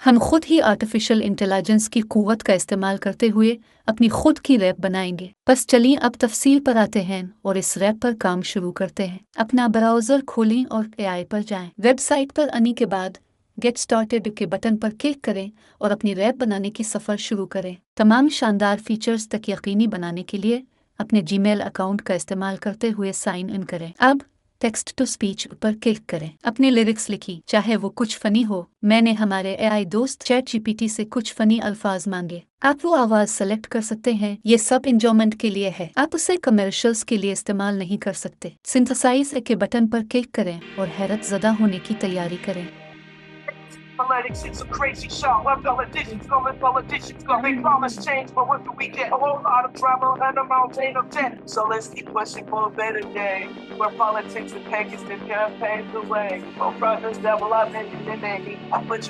हम खुद ही artificial intelligence की क़ुव्वत का इस्तेमाल करते हुए अपनी खुद की रैप बनाएंगे। बस चलिए अब तफसील पर आते हैं और इस रैप पर काम शुरू करते हैं। अपना ब्राउज़र खोलें और एआई पर जाएं। वेबसाइट पर आने के बाद गेट स्टार्टेड के बटन पर क्लिक करें और अपनी रैप बनाने की सफ़र शुरू करें। तमाम शानदार फीचर्स तक यकीनी बनाने के लिए अपने जीमेल अकाउंट का इस्तेमाल करते हुए साइन इन करें। अब टेक्स्ट टू स्पीच पर क्लिक करें। अपने लिरिक्स लिखी, चाहे वो कुछ फनी हो। मैंने हमारे एआई दोस्त चैट जीपीटी से कुछ फनी अल्फाज मांगे। आप वो आवाज सेलेक्ट कर सकते हैं। ये सब इंजॉयमेंट के लिए है, आप उसे कमर्शियल्स के लिए इस्तेमाल नहीं कर सकते। सिंथेसाइज के बटन पर क्लिक करें और हैरत ज़दा होने की तैयारी करें। Analytics, it's a crazy shot. Where politicians go, they promise change, but what do we get? A whole lot of drama and a mountain of debt. So let's keep pushing for a better day, where politics and package and campaigns the way. Oh, brothers, devil, I mentioned the name. I put you